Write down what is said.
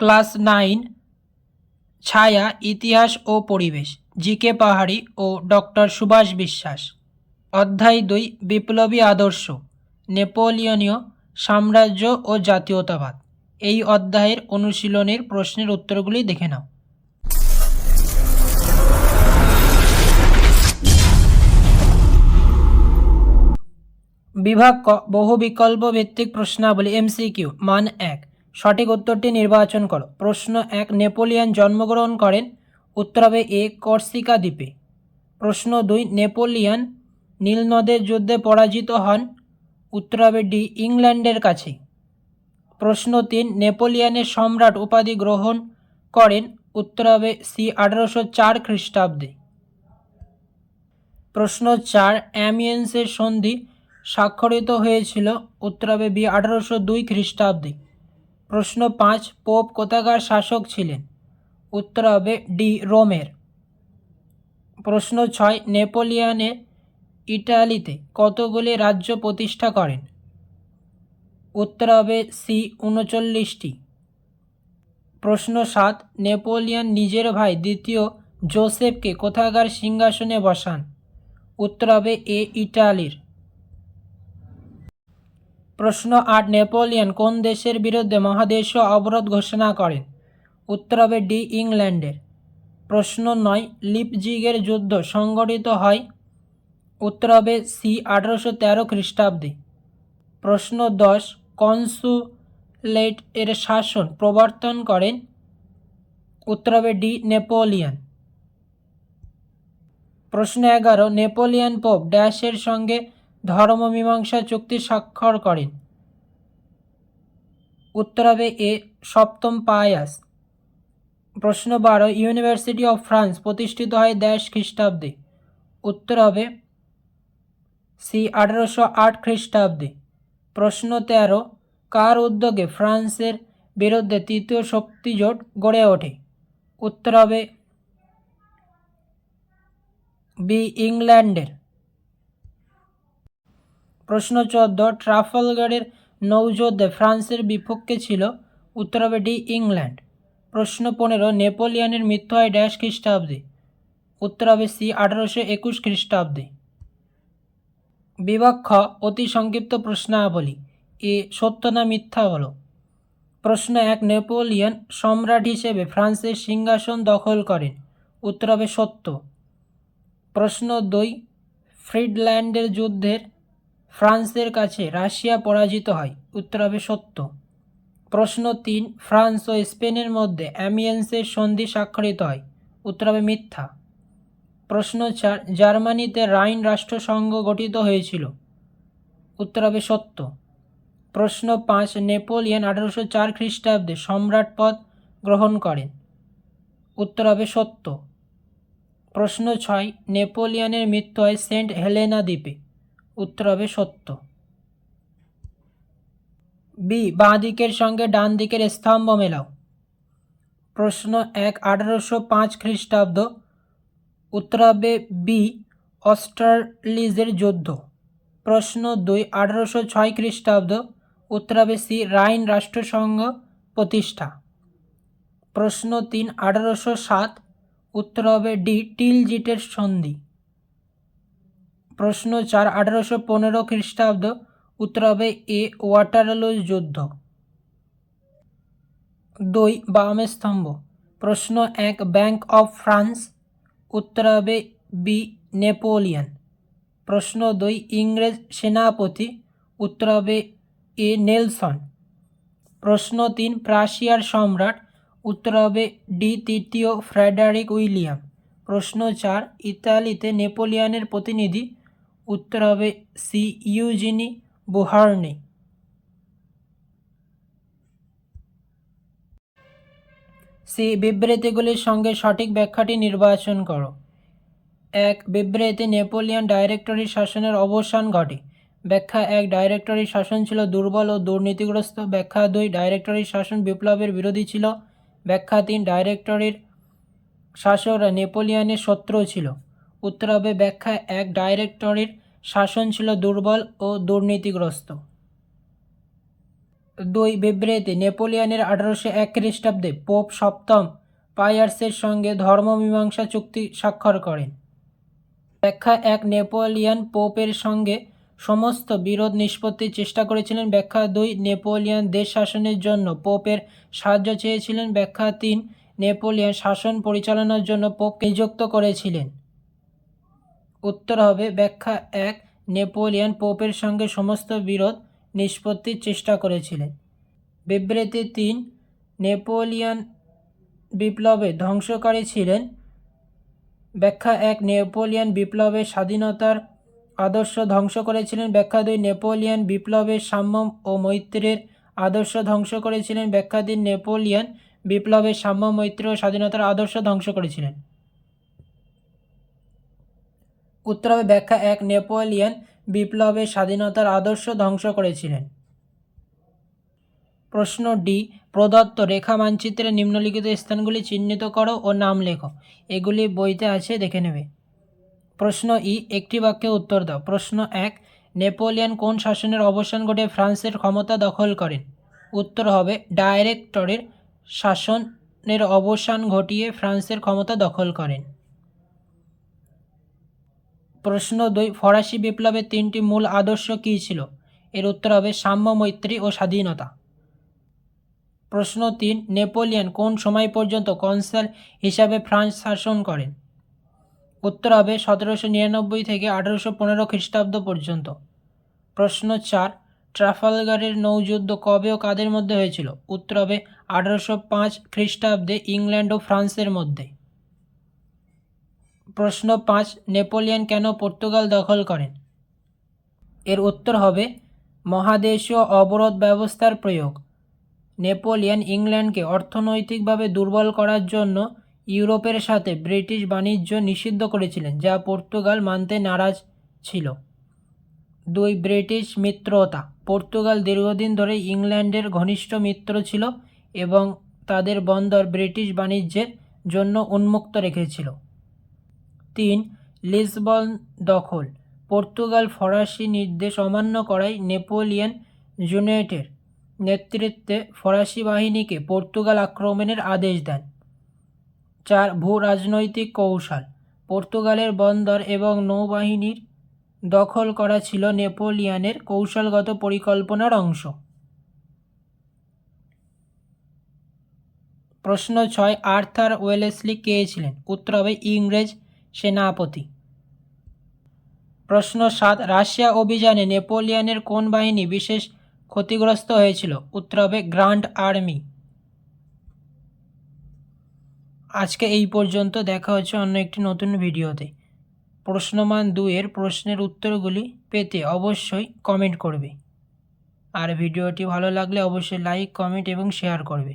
Class 9 ছায়া, ইতিহাস ও পরিবেশ, জিকে পাহাড়ি ও ডক্টর সুভাষ বিশ্বাস। অধ্যায় 2 বিপ্লবী আদর্শ, নেপোলিয়নীয় সাম্রাজ্য ও জাতীয়তাবাদ। এই অধ্যায়ের অনুশীলনের প্রশ্নের উত্তরগুলি দেখে নাও। বিভাগ ক, বহু বিকল্প ভিত্তিক প্রশ্নাবলী এমসিকিউ। মান 1, সঠিক উত্তরটি নির্বাচন করো। প্রশ্ন 1, নেপোলিয়ন জন্মগ্রহণ করেন? উত্তর হবে এ, কর্সিকা দ্বীপে। প্রশ্ন 2, নেপোলিয়ন নীল নদের যুদ্ধে পরাজিত হন? উত্তর হবে ডি, ইংল্যান্ডের কাছে। প্রশ্ন 3, নেপোলিয়নের সম্রাট উপাধি গ্রহণ করেন? উত্তর হবে সি, 1804 খ্রিস্টাব্দে। প্রশ্ন 4, অ্যামিয়েন্সের সন্ধি স্বাক্ষরিত হয়েছিল? উত্তর হবে বি, 1802 খ্রিস্টাব্দে। প্রশ্ন 5, পোপ কোথাকার শাসক ছিলেন? উত্তর হবে ডি, রোমের। প্রশ্ন 6, নেপোলিয়নের ইটালিতে কতগুলি রাজ্য প্রতিষ্ঠা করেন? উত্তর হবে সি, 39টি। প্রশ্ন 7, নেপোলিয়ন নিজের ভাই দ্বিতীয় জোসেফকে কোথাকার সিংহাসনে বসান? উত্তর হবে এ, ইটালির। প্রশ্ন 8, নেপোলিয়ন কোন দেশের বিরুদ্ধে মহাদেশীয় অবরোধ ঘোষণা করেন? উত্তর হবে ডি, ইংল্যান্ডের। প্রশ্ন 9, লিপজিগের যুদ্ধ সংঘটিত হয়? উত্তর হবে সি, 1813 খ্রিস্টাব্দে। প্রশ্ন 10, কনসুলেট এর শাসন প্রবর্তন করেন? উত্তর হবে ডি, নেপোলিয়ন। প্রশ্ন 11, নেপোলিয়ন পোপ ড্যাশের সঙ্গে ধর্মমীমাংসা চুক্তি স্বাক্ষর করেন? উত্তর হবে এ, সপ্তম পায়াস। প্রশ্ন 12, ইউনিভার্সিটি অফ ফ্রান্স প্রতিষ্ঠিত হয় ড্যাশ খ্রিস্টাব্দে? উত্তর হবে সি, 1808 খ্রিস্টাব্দে। প্রশ্ন 13, কার উদ্যোগে ফ্রান্সের বিরুদ্ধে তৃতীয় শক্তিজোট গড়ে ওঠে? উত্তর হবে বি, ইংল্যান্ডের। প্রশ্ন 14, ট্রাফালগারের নৌযুদ্ধে ফ্রান্সের বিপক্ষে ছিল? উত্তর হবে ডি, ইংল্যান্ড। প্রশ্ন 15, নেপোলিয়নের মৃত্যু হয় ড্যাশ খ্রিস্টাব্দে? উত্তর হবে সি, 1821 খ্রিস্টাব্দে। বিভাগ খ, অতি সংক্ষিপ্ত প্রশ্নাবলী। এ, সত্য না মিথ্যা বলো। প্রশ্ন 1, নেপোলিয়ন সম্রাট হিসেবে ফ্রান্সের সিংহাসন দখল করেন? উত্তর হবে সত্য। প্রশ্ন 2, ফ্রিডল্যান্ডের যুদ্ধের ফ্রান্সের কাছে রাশিয়া পরাজিত হয়? উত্তর হবে সত্য। প্রশ্ন 3, ফ্রান্স ও স্পেনের মধ্যে অ্যামিয়েন্সের সন্ধি স্বাক্ষরিত হয়? উত্তর হবে মিথ্যা। প্রশ্ন 4, জার্মানিতে রাইন রাষ্ট্রসংঘ গঠিত হয়েছিল? উত্তর হবে সত্য। প্রশ্ন 5, নেপোলিয়ন 1804 খ্রিস্টাব্দে সম্রাট পদ গ্রহণ করেন? উত্তর হবে সত্য। প্রশ্ন 6, নেপোলিয়নের মৃত্যু হয় সেন্ট হেলেনা দ্বীপে? উত্তর হবে সত্য। বি, বাঁ দিকের সঙ্গে ডান দিকের স্তম্ভ মেলাও। প্রশ্ন 1, 1805 খ্রিস্টাব্দ। উত্তর হবে বি, অস্টারলিজের যুদ্ধ। প্রশ্ন 2, 1806 খ্রিস্টাব্দ। উত্তর হবে সি, রাইন রাষ্ট্রসংঘ প্রতিষ্ঠা। প্রশ্ন 3, 1807। উত্তর হবে ডি, টিলজিটের সন্ধি। প্রশ্ন 4, 1815 খ্রিস্টাব্দ। উত্তর হবে এ, ওয়াটারলু যুদ্ধ। 2, বাম স্তম্ভ। প্রশ্ন 1, ব্যাংক অফ ফ্রান্স। উত্তর হবে বি, নেপোলিয়ন। প্রশ্ন 2, ইংরেজ সেনাপতি। উত্তর হবে এ, নেলসন। প্রশ্ন 3, প্রাশিয়ার সম্রাট। উত্তর হবে ডি, তৃতীয় ফ্রেডারিক উইলিয়াম। প্রশ্ন 4, ইতালিতে নেপোলিয়নের প্রতিনিধি। উত্তর হবে সি, ইউজিনি বুহার্নি। সি, বিবৃতিগুলির সঙ্গে সঠিক ব্যাখ্যাটি নির্বাচন করো। 1, বিবৃতি নেপোলিয়ন ডাইরেক্টরি শাসনের অবসান ঘটে। ব্যাখ্যা 1, ডাইরেক্টরি শাসন ছিল দুর্বল ও দুর্নীতিগ্রস্ত। ব্যাখ্যা 2, ডাইরেক্টরি শাসন বিপ্লবের বিরোধী ছিল। ব্যাখ্যা 3, ডাইরেক্টরির শাসকরা নেপোলিয়নের শত্রু ছিল। উত্তর হবে ব্যাখ্যা 1, ডাইরেক্টরির শাসন ছিল দুর্বল ও দুর্নীতিগ্রস্ত। 2 বিবৃতি নেপোলিয়নের 1801 খ্রিস্টাব্দে পোপ সপ্তম পায়ার্সের সঙ্গে ধর্মমীমাংসা চুক্তি স্বাক্ষর করেন। ব্যাখ্যা 1 নেপোলিয়ন পোপের সঙ্গে সমস্ত বিরোধ নিষ্পত্তির চেষ্টা করেছিলেন। ব্যাখ্যা 2 নেপোলিয়ন দেশ শাসনের জন্য পোপের সাহায্য চেয়েছিলেন। ব্যাখ্যা 3 নেপোলিয়ন শাসন পরিচালনার জন্য পোপকে নিযুক্ত করেছিলেন। উত্তর হবে ব্যাখ্যা 1 নেপোলিয়ন পোপের সঙ্গে সমস্ত বিরোধ নিষ্পত্তির চেষ্টা করেছিলেন। বিবৃতি 3 নেপোলিয়ন বিপ্লবে ধ্বংসকারী ছিলেন। ব্যাখ্যা 1 নেপোলিয়ন বিপ্লবের স্বাধীনতার আদর্শ ধ্বংস করেছিলেন। ব্যাখ্যা 2 নেপোলিয়ন বিপ্লবের সাম্য ও মৈত্রীর আদর্শ ধ্বংস করেছিলেন। ব্যাখ্যা 3 নেপোলিয়ন বিপ্লবের সাম্য মৈত্রী ও স্বাধীনতার আদর্শ ধ্বংস করেছিলেন। উত্তর হবে ব্যাখ্যা 1 নেপোলিয়ন বিপ্লবের স্বাধীনতার আদর্শ ধ্বংস করেছিলেন। প্রশ্ন ডি প্রদত্ত রেখা মানচিত্রে নিম্নলিখিত স্থানগুলি চিহ্নিত করো ও নাম লেখো। এগুলি বইতে আছে, দেখে নেবে। প্রশ্ন ই একটি বাক্যে উত্তর দাও। প্রশ্ন 1 নেপোলিয়ন কোন শাসনের অবসান ঘটিয়ে ফ্রান্সের ক্ষমতা দখল করেন? উত্তর হবে ডাইরেক্টরের শাসনের অবসান ঘটিয়ে ফ্রান্সের ক্ষমতা দখল করেন। প্রশ্ন 2 ফরাসি বিপ্লবের 3টি মূল আদর্শ কী ছিল? এর উত্তর হবে সাম্য মৈত্রী ও স্বাধীনতা। প্রশ্ন 3 নেপোলিয়ন কোন সময় পর্যন্ত কনসাল হিসাবে ফ্রান্স শাসন করেন? উত্তর হবে 1799 থেকে 1815 খ্রিস্টাব্দ পর্যন্ত। প্রশ্ন 4 ট্রাফালগারের নৌযুদ্ধ কবে ও কাদের মধ্যে হয়েছিল? উত্তর হবে 1805 খ্রিস্টাব্দে ইংল্যান্ড ও ফ্রান্সের মধ্যে। প্রশ্ন 5 নেপোলিয়ন কেন পর্তুগাল দখল করেন? এর উত্তর হবে মহাদেশীয় অবরোধ ব্যবস্থার প্রয়োগ। নেপোলিয়ন ইংল্যান্ডকে অর্থনৈতিকভাবে দুর্বল করার জন্য ইউরোপের সাথে ব্রিটিশ বাণিজ্য নিষিদ্ধ করেছিলেন, যা পর্তুগাল মানতে নারাজ ছিল। 2 ব্রিটিশ মিত্রতা। পর্তুগাল দীর্ঘদিন ধরে ইংল্যান্ডের ঘনিষ্ঠ মিত্র ছিল এবং তাদের বন্দর ব্রিটিশ বাণিজ্যের জন্য উন্মুক্ত রেখেছিল। 3 লিসবন দখল। পর্তুগাল ফরাসি নির্দেশ অমান্য করায় নেপোলিয়ন জুনেটের নেতৃত্বে ফরাসি বাহিনীকে পর্তুগাল আক্রমণের আদেশ দেন। 4 ভূ রাজনৈতিক কৌশল। পর্তুগালের বন্দর এবং নৌবাহিনীর দখল করা ছিল নেপোলিয়নের কৌশলগত পরিকল্পনার অংশ। প্রশ্ন 6 আর্থার ওয়েলেসলি কে ছিলেন? উত্তর হবে ইংরেজ সেনাপতি। প্রশ্ন 7 রাশিয়া অভিযানে নেপোলিয়নের কোন বাহিনী বিশেষ ক্ষতিগ্রস্ত হয়েছিল? উত্তর হবে গ্র্যান্ড আর্মি। আজকে এই পর্যন্ত, দেখা হচ্ছে অন্য একটি নতুন ভিডিওতে। প্রশ্নমান 2 এর প্রশ্নের উত্তরগুলি পেতে অবশ্যই কমেন্ট করবে, আর ভিডিওটি ভালো লাগলে অবশ্যই লাইক, কমেন্ট এবং শেয়ার করবে।